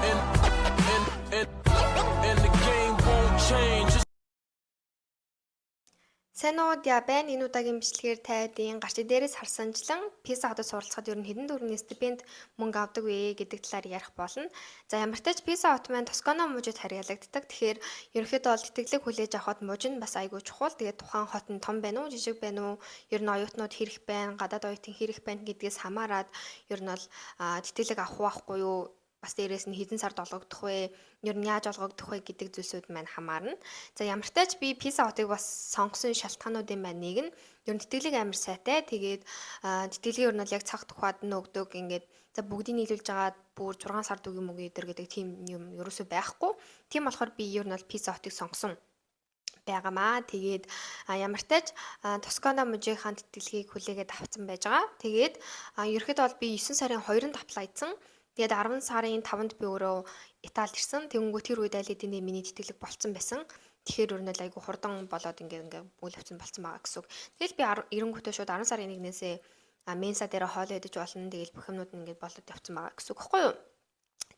And the game won't change. Сайн уу байна. Энэ удаагийн бичлэгээр тайдын гарчиг дээрээс харсанчлан PISA хотод суралцахад ер нь хэдэн төгрөгийн стипенд мөнгө авдаг вэ гэдэг талаар ярих болно. За ямар ч тач PISA хот маань Тоскано мужид харьяалагддаг. Тэгэхээр ерөнхийдөө бол тэтгэлэг хүлээж авахд муж нь бас айгүй чухал. Тэгээд тухайн хот нь том байна уу, жижиг байна уу, ер нь оюутнууд хэрэг байна, гадаад оюутан хэрэг байна гэдгээс хамаарат ер нь бол тэтгэлэг авах байхгүй юу? Бас дээрээс нь хэдэн сард олгогдох вэ? Ер нь яаж олгогдох вэ гэдэг зүйлсүүд маань хамаарна. За ямар ч тач би PISA хотыг бас сонгосон шалтгаануудын маань нэг нь ер нь тэтгэлэг амар сайтай. Тэгээд тэтгэлэг ер нь бол яг цаг тухайд нь өгдөг. Ингээд за бүгдийг нийлүүлж агаад бүр 6 сард өгье мөгий өдр гэдэг тийм юм ерөөсөө байхгүй. Тийм болохоор би ер нь бол PISA хотыг сонгосон байгаамаа. Тэгээд ямар тач Тоскано мужийнхаа тэтгэлгийг хүлээгээд авсан байж байгаа. Тэгээд ерөөхдөө бол би 9 сарын 2-нд аплайдсан. Тэгээд 10 сарын 5-нд би өөрөө Италид ирсэн. Тэгэнгүүт тэр үед аль хэдийн миний тэтгэлэг болцсон байсан. Тэгэхээр ер нь л айгүй хурдан болоод ингээ үйл явц болцсон байгаа гэсэн үг. Тэгэл би эренгүүтээ шууд 10 сарын 1-ээс Менса дээр хоол идэж болно. Тэгэл бүх юмнууд ингээ болоод явцсан байгаа гэсэн үг хэвгүй юу?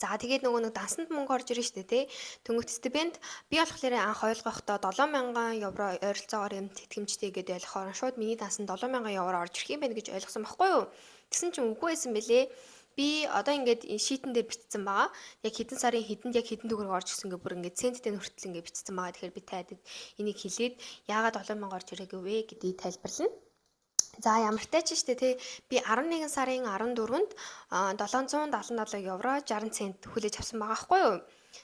За тэгээд нөгөө нэг дансанд мөнгө орж ирж штэ тий. Тэнгүүт стипенд би болохоор анх ойлгохдоо 7,000 евро ойролцоогоор юм тэтгэмжтэй гэдээ ойлгохоор шууд миний дансанд 7,000 евро орж ирэх юм байна гэж ойлгосон байхгүй юу? Тэгсэн чинь үгүй байсан бэлээ. Би одоо ингээд шийтэн дээр бичсэн байгаа. Яг хэдэн сарын хэдэнд яг хэдэн төгрөг орж ирсэн гэ бүр ингээд центтэй хүртэл ингээд бичсэн байгаа. Тэгэхээр би тайдад энийг хэлээд яагаад 7,000 орж ирээгүй вэ гэдгийг тайлбарлана. За ямар ч тач штэ тий. Би 11 сарын 14-нд 777 евро 60 цент хүлээж авсан байгаа байхгүй юу?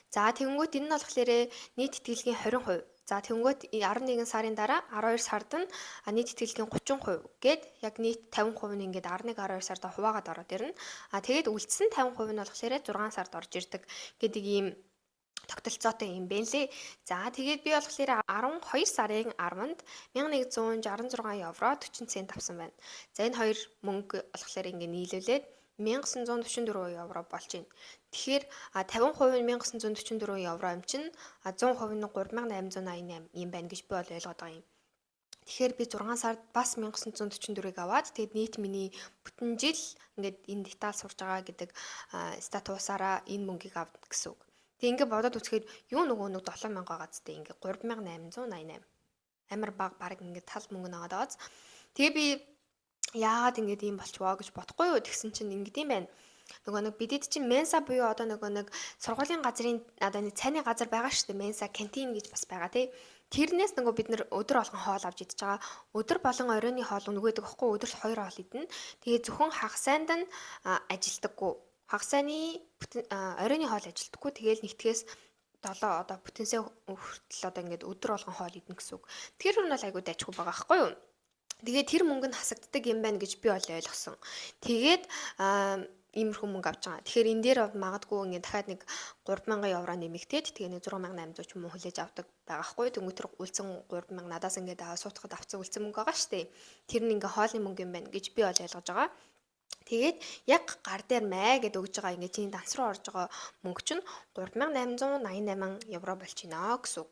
За тэгэнгүүт энэ нь болохоор нийт тэтгэлгийн 20%. За тэгэнгүүт 11 сарын дараа 12 сард нь нийт тэтгэлгийн 30% гээд яг нийт 50% нь ингээд 11 12 сард хуваагаад ороод ирнэ. Тэгээд үлдсэн 50% нь болохоор 6 сард орж ирдэг гэдэг ийм тогтолцоотой юм байна лээ. За тэгээд би болохоор 12 сарын 10-нд 1166 евро 40 цент авсан байна. За энэ хоёр мөнгө болохоор ингээд нийлүүлээд 1944 евро болж байна. Тэгэхээр 50% нь 1944 евро юм чинь 100% нь 3888 юм байна гэж би бол ойлгоод байгаа юм. Тэгэхээр би 6 сард бас 1944-ыг аваад тэгээд нийт миний бүтэн жил ингээд энэ Итали сурж байгаа гэдэг статусаараа энэ мөнгийг авдаг гэсэн үг. Тэг ингээд бодоод үзэхэд юу нөгөө нэг 7,000 байгаа зү ингээд 3888 амар баг ингээд тал мөнгө нагаад байгаа. Тэгээ би яагаад ингэж юм болчихвоо гэж бодохгүй юу тэгсэн чинь ингэдэм байна. Нөгөө нэг бидэд чинь Менса буюу одоо нөгөө нэг сургуулийн газрын одоо нэг цайны газар байгаа шүү дээ. Менса кантин гэж бас байгаа тий. Тэрнээс нөгөө бид нэр өдөр болгон хоол авч идэж байгаа. Өдөр болон оройны хоол үнгүйдэг байхгүй өдөрт 2 хоол идэнэ. Тэгээ зөвхөн хагасанд нь ажилдаггүй. Хагасны оройны хоол ажилдаггүй. Тэгээл нэгтгэс 7 одоо бүтэнсээ хүртэл одоо ингээд өдөр болгон хоол идэнэ гэсэн үг. Тэр нь бол айгуу дайчгүй байгаа байхгүй юу? Тэгээд тэр мөнгө нь хасагддаг юм байна гэж би бол ойлгосон. Тэгээд иймэрхүү мөнгө авч байгаа. Тэгэхээр энэ дээр магадгүй ингээд дахиад нэг 3,000 евро нэмэгдээд тэгээ нэг 6,800 ч юм уу хүлээж авдаг байгаа хгүй. Тэнгүүт тэр үлдсэн 3,000 надаас ингээд суутахад авцсан үлдсэн мөнгө байгаа штэ. Тэр нь ингээд хоолны мөнгө юм байна гэж би бол ойлгож байгаа. Тэгээд яг гар дээр маа гэд өгж байгаа ингээд чиний данс руу орж байгаа мөнгө чинь 3,888 евро болж байна гэсэн үг.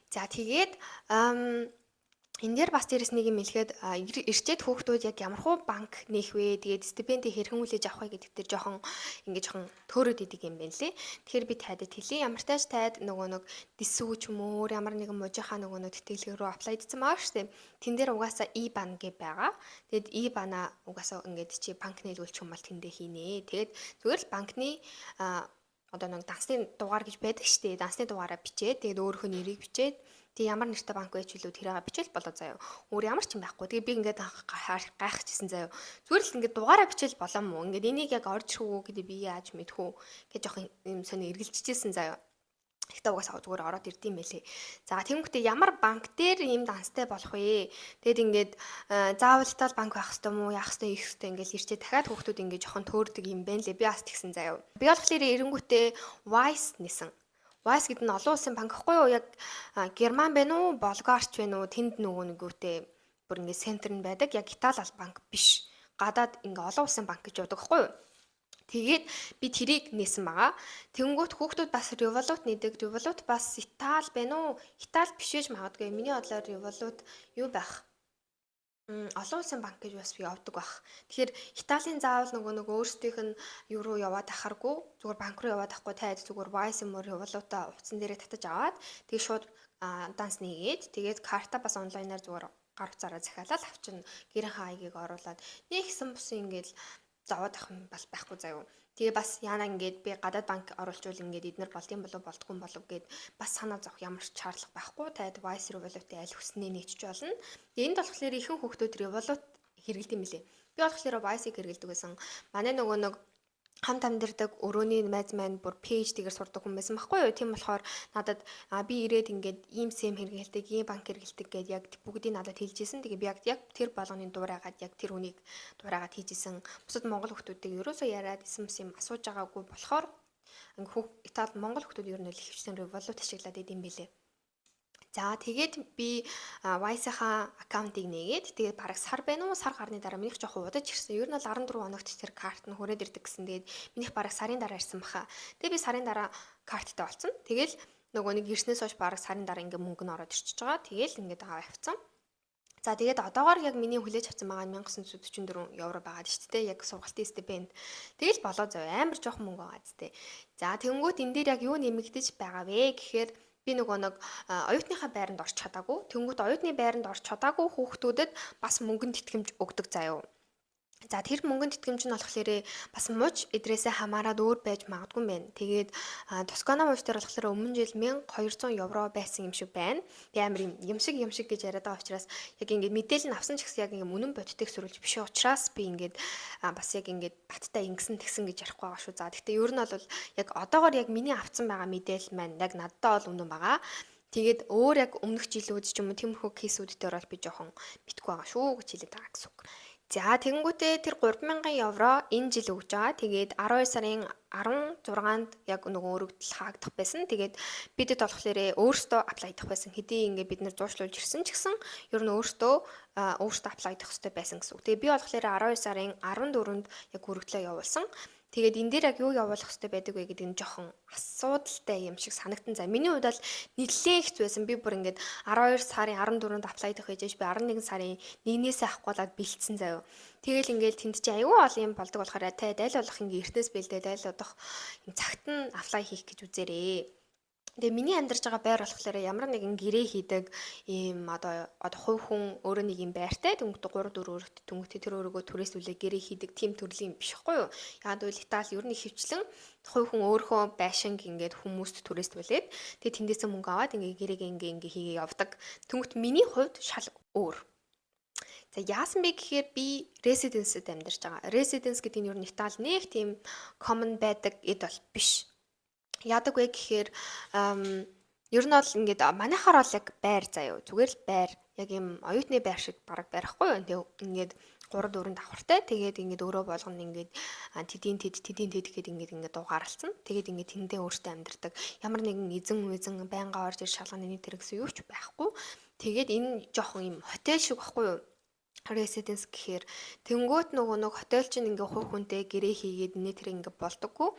За тэгээд энэ дээр бас дээрэс нэг юм хэлэхэд ирчээд хүүхдүүд яг ямархуу банк нээх вэ? Тэгээд стипендийг хэрхэн хүлээж авах вэ гэдэг дээр жоохон төөрөөд идэг юм байна лээ. Тэгэхээр би тайдад хэлье. Ямар тач тайд нөгөө нэг дисүү ч юм уу ямар нэгэн мужийнхаа нөгөө нэг тэтгэлэг рүү аплайдсан байгаа шүү дээ. Тэн дээр угаасаа IBAN гэ байгаа. Тэгээд IBAN-а угаасаа ингээд чи банк нийлүүлчих юм бол тэндээ хийнэ. Тэгээд зүгээр л банкны одоо нэг дансны дугаар гэж байдаг шүү дээ. Дансны дугаараа бичээд тэгээд өөрийнхөө нэрийг бичээд тэг ямар нэртэй банк байж хүлээ тэрийг бичээл болоо заяа. Өөр ямар ч юм байхгүй. Тэгээ би ингээд гайхчихсан заяа. Зүгээр л ингээд дугаараа бичээл болоо мó. Ингээд энийг яг орж ирэх үү гэдэг би яаж мэдхүү гэж жоох юм сони эргэлжчихсэн заяа. Ихтэй угаасаа зүгээр ороод ирдэм байлээ. За тэгмэгтээ ямар банк дээр ийм данстай болох вэ? Тэгэд ингээд заавалтай банк байх хэвээр мó, яах хэвээр их хэвээр ингээд ирчээ дахиад хүүхдүүд ингээд жоохон төөрдөг юм байна лээ. Би бас тэгсэн заяа. Би болохоор эренгүүтээ Wise нисэн. Wise гэдэг нь олон улсын банк гэхгүй юу? Яг Герман байна уу, Болгарч байна уу? Тэнд нөгөө нэгүүтээ бүр ингээд центр нь байдаг. Яг Итали банк биш. Гадаад ингээд олон улсын банк гэж яддаг гэхгүй юу? Тэгээд би тэрийг нээсэн байгаа. Тэнгүүт хүүхдүүд бас Revolut нээдэг. Revolut бас Итали байна уу? Итали биш ээж магадгүй. Миний бодлоор Revolut юу байх? Олон улсын банк гэж бас би явдаг байх. Тэгэхээр Италийн заавал нэг өөрсдийнх нь юу руу яваад ахаргүй зүгээр банк руу яваад ахгүй таад зүгээр Wise мөр валюта утсан дээрээ татаж аваад тэгээ шууд данс нэгээд тэгээд карта бас онлайнаар зүгээр гар утсаараа захиалаад авчирна. Гэрийнхээ аягийг оруулаад нэг хэсэн бусын ингээл зовоод ах юм бас байхгүй заяа. Тэгээ бас яана ингээд би гадаад банк оруулчвал ингээд эднэр болдсон болов болдгүй болов гэд бас санаа зовх ямар ч шаардлага байхгүй. Таад Wise Revolut-ийн аль хүснээ нийцж болно. Энд болохоор ихэнх хүүхдүүд Revolut хэрэглэдэг юм лээ. Би болохоор Wise-ийг хэрэглэдэг байсан. Манай нөгөө нэг хамт амьдардаг өрөөний найз маань бүр пэйж дээр сурдаг хүн байсан байхгүй юу? Тийм болохоор надад би ирээд ингээд ийм сэм хэрэгэлдэг, ийм банк хэрэгэлдэг гэдээ яг бүгдийг надад хэлжсэн. Тэгээ би яг тэр болгоны дуурайгаад яг тэр хүнийг дуурайгаад хийжсэн. Бусад монгол хүмүүстэй ерөөсөө яриад исэн юм асууж байгаагүй болохоор Итали монгол хүмүүс ер нь л хөвчсөн Revolut ашиглаад идэм билээ. За тэгээд би Wise-ийнхаа аккаунтыг нээгээд тэгээд бараг сар байна уу сар гарны дараа минийх жоохон удаж ирсэн. Ер нь бол 14 хоногт тэр карт нь хүрээд ирдэг гэсэн. Тэгээд минийх бараг сарын дараа ирсэн баха. Тэгээд би сарын дараа карттай болсон. Тэгэл нөгөө нэг ирснээс хойш бараг сарын дараа ингээ мөнгө нь ороод ирчихэж байгаа. Тэгээл ингээд аваа явцсан. За тэгээд одоогоор яг миний хүлээж авсан байгаа нь 1944 евро байгаа шүү дээ. Яг сургалтын стипенд. Тэгэл болоо зав амар жоох мөнгө байгаа зү. За тэнгүүт энэ дээр яг юу нэмэгдэж байгаа вэ гэхээр би нөгөө нэг оюутныхаа байранд орч чадаагүй. Тэнгүүт оюутны байранд орч чадаагүй хүүхдүүдэд бас мөнгөнд тэтгэмж өгдөг заяа. За тэр мөнгөнд тэтгэмж нь болохоор бас мууч эдрээсээ хамаарад өөр байж магадгүй юм байна. Тэгээд Тоскана мууч дээр болохоор өмнө жил 1200 евро байсан юм шиг байна. Тэгээ амар юм шиг гэж яриад байгаа учраас яг ингээд мэдээлэл нь авсан ч гэсэн яг ингээд үнэн бодитыг сөрүүлж биш учраас би ингээд бас яг ингээд баттай ингэсэн тэгсэн гэж ярихгүй байгаа шүү. За гэхдээ ер нь бол яг одоогоор яг миний авсан байгаа мэдээлэл маань яг надтай бол үнэн байгаа. Тэгээд өөр яг өмнөх жилүүд ч юм уу тиймэрхүү кейсүүд дээр бол би жоохон битггүй байгаа шүү гэж хэлээд байгаа гэсэн үг. За тэгэнгүүтээ тэр 3000 евро энэ жил өгж байгаа. Тэгээд 12 сарын 16-нд яг нөгөө өргөдөл хаагдах байсан. Тэгээд бидэд болохоор өөрсдөө аплайдах байсан. Хэдий ингээд бид нэр зуршлуулж ирсэн ч гэсэн ер нь өөртөө аплайдах хэрэгтэй байсан гэсэн үг. Тэгээд би болохоор 12 сарын 14-нд яг өргөдлөө явуулсан. Тэгээд энэ дээр яг юу явуулах хэрэгтэй байдаг вэ гэдэг нь жоохон асуудалтай юм шиг санагдан. За миний хувьд бол нэлээд их байсан. Би бүр ингээд 12 сарын 14-нд аплайдах гэж би 11 сарын 1-ээс авахгүй болоод бэлдсэн заяа. Тэгэл ингээд тэнд чи аюу олон юм болдог болохоор та дайл болох ингээд эртнээс бэлдээ дайл удах цагт нь аплай хийх гэж үзээрээ. Тэгээ миний амьдарч байгаа байр болохоор ямар нэгэн гэрээ хийдэг ийм одоо хувь хүн өөрөө нэг юм байртай дөнгөж 3 4 өргөт дөнгөж тэр өөрийгөө түрээсүүлээ гэрээ хийдэг тийм төрлийн биш хгүй юу. Яг бол Итали ер нь хөвчлэн хувь хүн өөрийнхөө байшинг ингээд хүмүүст түрээсүүлээд тэгээ тэндээсээ мөнгө аваад ингээд гэрээг ингээ хийгээ явдаг. Дөнгөж миний хувьд шал өөр. За яасан бэ гэхээр би residence-д амьдарч байгаа. Residence гэдэг нь ер нь Итали нэг тийм common байдаг эд бол биш. Яадаг вэ гэхээр ер нь бол ингээд манайхаар бол яг байр заяа. Зүгээр л байр. Яг юм оюутны байр шиг бараг барихгүй юу. Ингээд 3 4 давхартай. Тэгээд ингээд өөрөө болгоно ингээд тэдийн тэд гэхэд ингээд дугаарлцсан. Тэгээд ингээд тэндээ өөртөө амьдардаг. Ямар нэгэн эзэн байнга орж ир шалганы нэг тэр гэсэн юу ч байхгүй. Тэгээд энэ жоохон юм хотел шиг байхгүй юу. Residence гэхээр тэнгуут нөгөө нэг хотел чинь ингээ хувь хүнтэй гэрээ хийгээд тэр ингээ болдоггүй.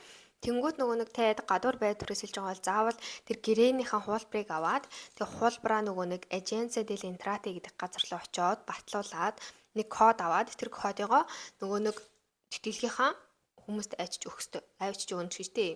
Тэнгуут нөгөө нэг таад гадуур байр түрээсэлж байгаа бол заавал тэр гэрээнийхэн хуулбарыг аваад тэг хуулбараа нөгөө нэг Agenzia delle Entrate гэдэг газар руу очиод батлуулаад нэг код аваад тэр кодыгоо нөгөө нэг тэтгэлгийнхаа хүмүүст авчиж өгнө гэж тий.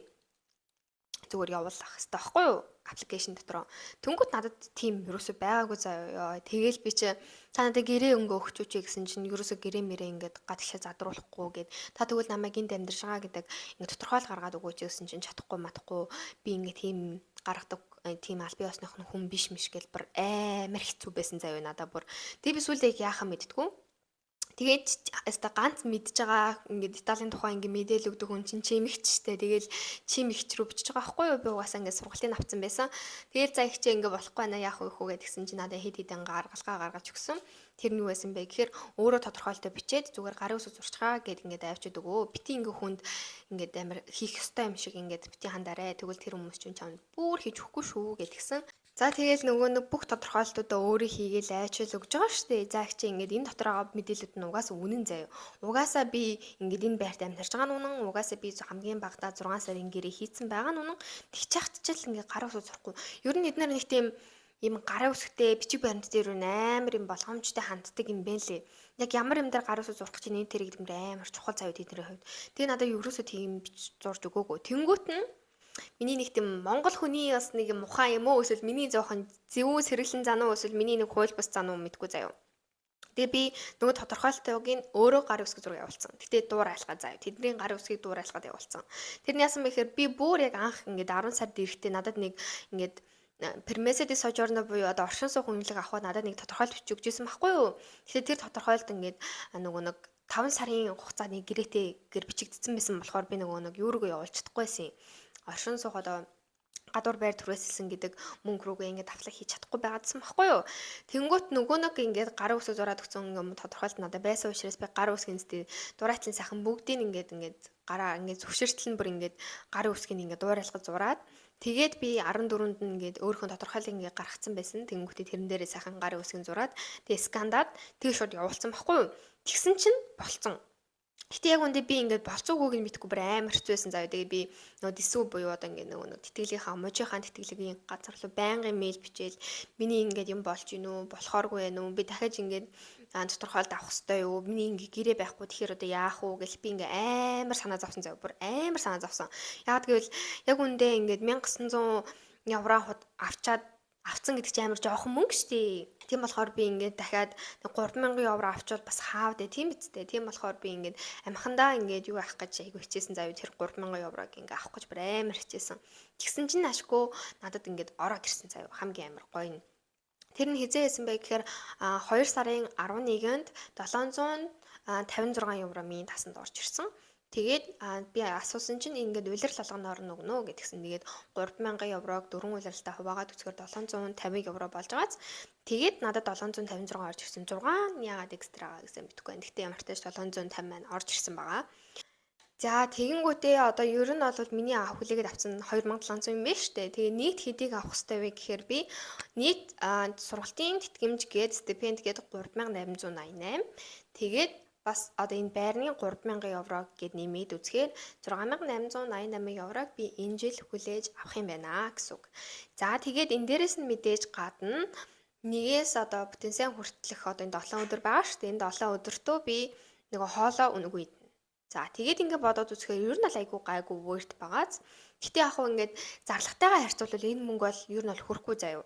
Зүгээр явуулах хэрэгтэй байхгүй юу? Аппликейшн дотор. Тэнгүүт надад тийм юусоо байгаагүй заяа. Тэгэл би чи та надад гэрээ өнгө өгч үчи гэсэн чинь юусоо гэрээ мэрээ ингээд гадагшаа задруулахгүй гэд та тэгвэл намайг энд амьдарч байгаа гэдэг ингээд тодорхойл гаргаад өгөөч гэсэн чинь чадахгүй матахгүй би ингээд тийм гаргадаг тийм аль бие осных хүн биш гэл бүр амар хэцүү байсан заяа надад бүр. Тэгээ би сүүлдээ яахаа мэдтгүү. Тэгээд яста ганц мэдж байгаа ингээд Италийн тухай ингээд мэдээлэл өгдөг хүн чинь чимэгч штэ. Тэгээл чимэгч рүү бичиж байгаа байхгүй юу? Би угаасаа ингээд сургалтын авцсан байсан. Тэгээд за их чи ингээд болохгүй байна яах вэ хүү гэдгсэн чинь надад хэд хэдэн гаргалгаа гаргаж өгсөн. Тэр нь юу байсан бэ гэхээр өөрөө тодорхойлолтоо бичээд зүгээр гарын үсэг зурчгаа гэд ингээд авчид өгөө. Бити ингээд хүнд ингээд амар хийх ёстой юм шиг ингээд бити хандараа. Тэгвэл тэр хүмүүс чинь чамд бүр хийж өгөхгүй шүү гэдгсэн. За тэгэл нөгөө нэг бүх тодорхойлолтуудаа өөрөө хийгээл айчил өгж байгаа шүү дээ. За их чи ингээд энэ дотор байгаа мэдээлэлүүд нь угаасаа үнэн заяа. Угаасаа би ингээд энэ байрт амьдарч байгаа нь үнэн. Угаасаа би хамгийн багадаа 6 сарын гэрээ хийцэн байгаа нь үнэн. Тэгчих чил ингээд гараа усуу зурхгүй. Ер нь эдгээр нэг тийм ийм гарын үсгтэй бичиг баримт дээр юу амар юм болгоомжтой ханддаг юм бэ лээ. Яг ямар юм дээр гарын үсэг зурх чинь энэ тэрэг гэмээр амар чухал заяа тэдний хувьд. Тэгээ надад ерөөсөө тийм бич зурж өгөөгүй. Тэнгүүт нь миний нэг тийм монгол хүний бас нэг мухаа юм уу эсвэл миний жоохон зэвүү сэргэлэн зан уу эсвэл миний нэг хууль бус зан уу мэдгүй заяа. Тэгээ би нөгөө тодорхойлолтойг өөрөө гарын үсэг зураг явуулсан. Гэтэ дуурайлгаа заяа. Тэдний гарын үсгийг дуурайлгаад явуулсан. Тэр нь яасан бэ гэхээр би бүр яг анх ингээд 10 сард ирэхдээ надад нэг ингээд пермесо ди сожорно буюу одоо оршин суух үнэлэг авахд надад нэг тодорхойлолт бичиж өгчээсэн байхгүй юу. Тэгэхээр тэр тодорхойлолт ингээд нөгөө нэг 5 сарын хугацааны гэр бичигдсэн байсан болохоор би нөгөө нэг юуруу явуулж чадахгүйсэн. Оршин суух одоо гадуур байр түрээсэлсэн гэдэг мөнгө рүүгээ ингээд давтлаг хийж чадахгүй байгаадсан байхгүй юу. Тэнгүүт нөгөө нэг ингээд гарын үсэг зураад өгсөн юм тодорхойлт надад байсан учраас би гарын үсгийн зүйтэй дураатлын сайхан бүгдийг ингээд гараа ингээд зөвшөөртөл нь бүр ингээд гарын үсгийг ингээд дуурайлгаж зураад тэгээд би 14-нд нь ингээд өөрийнхөө тодорхойлыг ингээд гаргацсан байсан. Тэнгүүтээ тэрэн дээрээ сайхан гарын үсгийг зураад тэгээд скандаад тэгээд шууд явуулсан байхгүй юу. Тэгсэн чинь болцсон. Гэтэ яг үндэ би ингээд болцоогүйг нь мэдгүй бүр амар хэцүү байсан заяа. Тэгээ би нөгөө дисүү буюу одоо ингээд нөгөө тэтгэлгийнхаа можийнхаа тэтгэлгийн газар руу байнгын мэйл бичээл миний ингээд юм болж гин үү болохооргүй ээ нүү би дахиж ингээд тодорхойлт авах хэрэгтэй юу миний ингээд гэрээ байхгүй тэгэхээр одоо яах уу гэл би ингээд амар санаа зовсон заяа. Бүр амар санаа зовсон. Яг гэвэл яг үндэ ингээд 1900 евро авцсан гэдэг чинь амар жоохон мөнгө шүү дээ. Тийм болохоор би ингээд дахиад 3000 евро авчвал бас хаав дээ тийм биз дээ. Тийм болохоор би ингээд амхандаа ингээд юу авах гэж айгүй хичээсэн заяа тэр 3000 еврог ингээд авах гэж бүр амар хичээсэн. Тэгсэн чинь ашгүй надад ингээд ороод ирсэн заяа хамгийн амар гоё нь. Тэр нь хизээ байсан бай гэхээр 2 сарын 11-нд 756 евро минь тасанд орж ирсэн. Тэгээд би асуусан чинь ингээд улирал болгоноор нөгнө гэдгсэн. Тэгээд 3000 еврог 4 улиралтай хуваагаад үзэхээр 750 евро болж байгааз. Тэгээд надад 756 орж ирсэн. 6 яагаад экстра гэсэн мэдэхгүй байна. Гэхдээ ямар ч тач 750 маань орж ирсэн байгаа. За тэгэнгүүтээ одоо ер нь бол миний хүлээгээд авсан 2700 юм байна штэ. Тэгээ нийт хэдийг авах хэрэгтэй вэ гэхээр би нийт сургалтын тэтгэмж гээд стипенд гээд 3888. Тэгээд бас одоо энэ байрны 3000 евро гэд нэмээд үзэхээр 6888 еврог би энэ жил хүлээж авах юм байна гэсэн үг. За тэгээд энэ дээрээс нь мэдээж гадна нэгээс одоо потенциал хүртэлх одоо энэ 7 өдөр байгаа шүү дээ. Энэ 7 өдөртөө би нөгөө хоолоо үнэгүй идэнэ. За тэгээд ингээд бодоод үзэхээр ер нь л айгүй гайгүй worth байгааз. Гэтэ яг хөө ингээд зарлагтайгаа харьцуулбал энэ мөнгө бол ер нь бол хүрэхгүй заяа.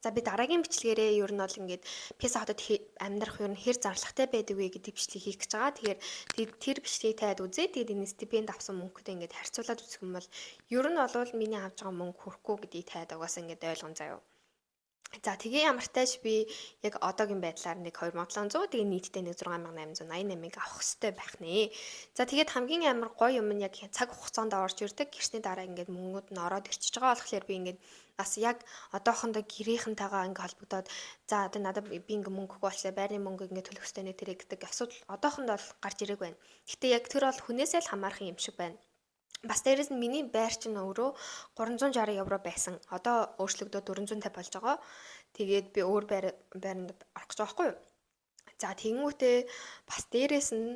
За би дараагийн бичлэгээрээ ер нь бол ингээд Писа хотод амьдрах ер нь хэр зарлагтай байдаг вэ гэдэг бичлэг хийх гэж байгаа. Тэгэхээр тэр бичлэгийг таад үзээ. Тэгээд энэ стипенд авсан мөнгөтэй ингээд харьцуулаад үзэх юм бол ер нь бол миний авж байгаа мөнгө хүрэхгүй гэдгийг таад угаасаа ингээд ойлгон заяа. За тэгээ ямар тааш би яг одоогийн байдлаар нэг 2700 тэгээ нийтдээ нэг 6888-ыг авах хэрэгтэй байх нэ. За тэгээд хамгийн амар гоё юм нь яг цаг хугацаанд орж ирдэг. Гэрчний дараа ингээд мөнгөд нь ороод ирчихэж байгаа болохоор би ингээд бас яг одоохондоо гэрийнхэнтэйгээ ингээд холбогдоод за одоо надад би ингээд мөнгөгүй болчихлоо байрны мөнгө ингээд төлөх хэрэгтэй нэ тэр гэдэг асуудал одоохондоо бол гарч ирээг байна. Гэтэ яг тэр бол хүнээсээ л хамаарах юм шиг байна. Бас дээрэс нь миний байр чинь өөрөө 360 евро байсан. Одоо өөрчлөгдөө 450 болж байгаа. Тэгээд би өөр байранд орох гэж байгаа байхгүй юу? За тэгэнгүүтээ бас дээрэс нь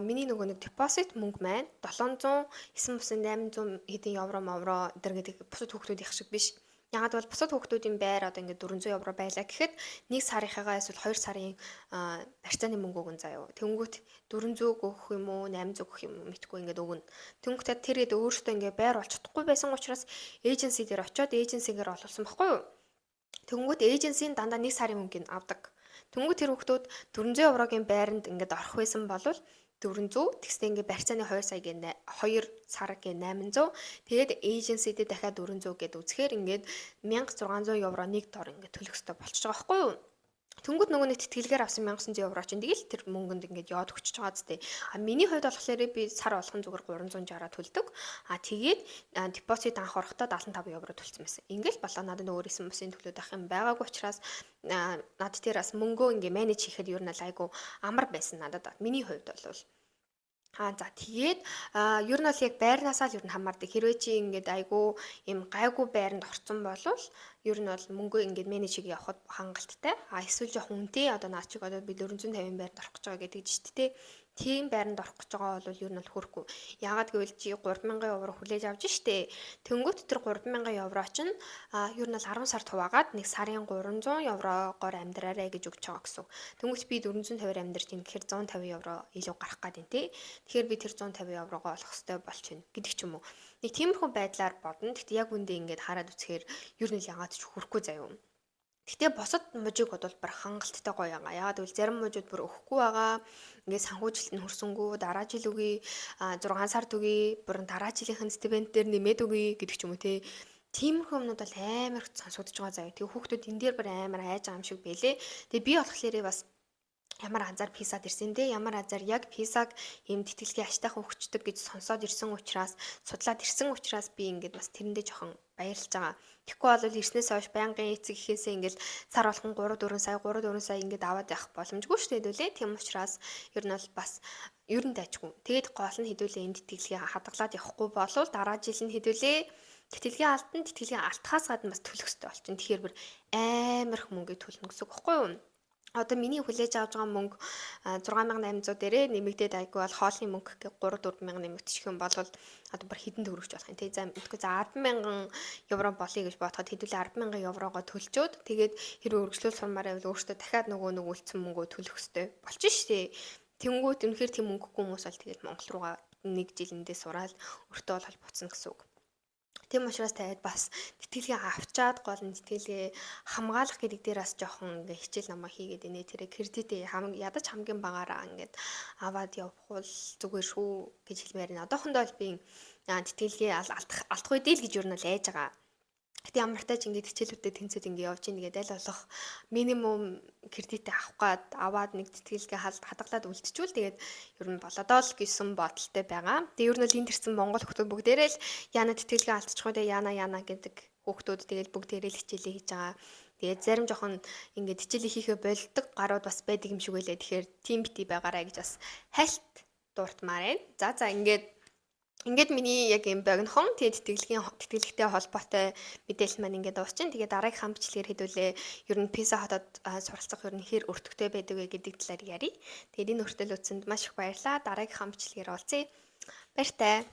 миний нөгөө нэг депозит мөнгө маань 700, 900, 800 хэдэн евро дэр гэдэг бусад хүүхдүүд их шиг биш. Ягаад бол бусад хүүхдүүдийн байр одоо ингээд 400 евро байлаа гэхэд нэг сарынхаа эсвэл 2 сарын барьцааны мөнгө өгөн заяа. Тэнгүүт 400 өгөх юм уу 800 өгөх юм уу мэдгүй ингээд өгнө. Тэнгүүтээ тэрэд өөртөө ингээд байр олж чадахгүй байсан учраас эйженси дээр очиод эйженсигээр олуулсан байхгүй юу? Тэнгүүт эйженсийн дандаа нэг сарын мөнгөнд авдаг. Тэнгүүт тэр хүүхдүүд 400 еврогийн байранд ингээд орох байсан бол 400 тэгсээ ингээд барьцааны 2 саягийн 2 саргийн 800 тэгээд эйженсидэд дахиад 400 гэд үзэхээр ингээд 1600 евро нэг дор ингээд төлөх хэрэгтэй болчихж байгаа байхгүй юу? Тэнгүүд нөгөө нэг тэтгэлгээр авсан 1900 евро чинь тэгэл тэр мөнгөнд ингээд яваад өгч байгаа зү. Миний хувьд болохоор би сар болгон зүгээр 360 төлдөг. Тэгээд депозит анх орохдоо 75 евро төлсөн байсан. Ингээл болоо надад өөр исэн бусын төлөөд авах юм байгаагүй учраас над дээр бас мөнгөө ингээд менеж хийхэд ер нь айгу амар байсан надад. Миний хувьд бол за тэгээд ер нь бол яг байрнаасаа л ер нь хамаардаг. Хэрвээ чи ингээд айгүй юм гайгүй байранд орсон болвол ер нь бол мөнгөө ингээд менеж хийгээ явахд хангалттай. Эсвэл жоохон үнэтэй одоо наад чиг одоо би 450 байранд орох гэж байгаа гэдэг чинь тэ. тийм байранд орох гэж байгаа бол ер нь бол хүрэхгүй. Яагаад гэвэл чи 3,000 евро хүлээж авч штэ. Тэнгүүт тэр 3,000 евро чинь ер нь бол 10 сард хуваагаад нэг сарын 300 еврогоор амьдраарай гэж өгч байгаа гэсэн. Тэнгүүт би 450-аар амьдарч ийн гэхээр 150 евро илүү гарах гэдэг тий. Тэгэхээр би тэр 150 еврогоо олох хэрэгтэй болж байна гэдэг ч юм уу. Нэг тиймэрхүү байдлаар бодно. Гэхдээ яг үндэ ингээд хараад үзэхээр ер нь л яагаад ч хүрэхгүй заяа. Гэтэ босод мужиг бодвол бүр хангалттай гоё байгаа. Ягаад гэвэл зарим мужууд бүр өгөхгүй байгаа. Ингээд санхүүжилт нь хөрсөнгөө дараа жил өгье, 6 сард өгье, бүр дараа жилийнхэн стипенд дээр нэмээд өгье гэдэг ч юм уу те. Тиймэрхүү юмнууд бол амар их сонсогдож байгаа заяа. Тэгээ хүүхдүүд энэ дээр бүр амар айж байгаа юм шиг байлээ. Тэгээ би болохоор бас ямар азар писад ирсэн дээ. Ямар азар яг писаг юм тэтгэлгийн аштайхан өгчдөг гэж сонсоод ирсэн учраас, судлаад ирсэн учраас би ингээд бас тэрэндээ жоохон баярлж байгаа. Тэгэхгүй бол ирснээс хойш байнгын эцэг ихээсээ ингээд сар болгон 3-4 сая ингээд аваад явах боломжгүй шүү дээ хэдүүлээ. Тийм учраас ер нь бол бас ер нь дайчгүй. Тэгээд гол нь хэдүүлээ энэ тэтгэлгийг хадгалаад явахгүй болвол дараа жил нь хэдүүлээ тэтгэлгийн алдан тэтгэлгийн алтхаас гадна бас төлөх хэрэгтэй болчихно. Тэгэхээр бүр амар их мөнгө төлнө гэсэн үг байхгүй юу? Одоо миний хүлээж авч байгаа мөнгө 6800 дээрээ нэмэгдээд айгүй бол хоолны мөнгө гэх 3-4 мянга нэмэгдчих юм бол одоо бүр хэдэн төгрөгч болох юм те. За мэдгүй за 10,000 евро болъё гэж бодоход хэдүүлээ 10,000 еврогоо төлчөөд тэгээд хэрвээ үргэлжлүүл сурмаар байвал өөртөө дахиад нөгөө нэг үлдсэн мөнгөө төлөх хэрэгтэй болчих штеп. Тэнгүүт үнэхээр тийм мөнгөгүй хүмүүс бол тэгээд Монгол руугаа нэг жилэндээ сураад өөртөө бол буцна гэсэн үг. Тийм учраас тавиад бас тэтгэлгээ авчаад гол нь тэтгэлгээ хамгаалах гэдэг дээрээс жоохон ингээ хичээл намаа хийгээд инээ тэрэ кредитээ ядаж хамгийн багаараа ингээд аваад явбал зүгээр шүү гэж хэлмээр нь. Одоохондоо бол би тэтгэлгээ алдах үедээ л гэж юу нь л айж байгаа. Гэтэ ямар тач ингээд хичээлүүдэд тэнцээд ингээд явж ийн гэдэг аль болох минимум кредитээ аваад нэг тэтгэлгээ хадгалаад үлдчихвэл тэгээд ер нь болоодоо л гэсэн бодолтой байгаа. Тэгээд ер нь л энд ирсэн Монгол хүмүүс бүгдээрээ л яна тэтгэлгээ алдчихгүй дээ яна гэдэг хүмүүс тэгээд бүгдээрээ л хичээлээ хийж байгаа. Тэгээд зарим жоохон ингээд хичээлээ хийхээ болдог гарууд бас байдаг юм шиг байлаа. Тэгэхээр тим бити байгаарай гэж бас хальт дуртмаар байна. За ингээд миний яг юм богинохон тэгээд тэтгэлэгтэй холбоотой мэдээлэл маань ингээд дуусчин. Тэгээд дараагийн бичлэгээр хэдүүлээ ер нь Pizza Hut-д суралцах ер нь хэр өртөгтэй байдаг вэ гэдэг талаар ярив. Тэгээд энэ хүртэл үзсэнд маш их баярлалаа. Дараагийн бичлэгээр уулзъя. Баяртай.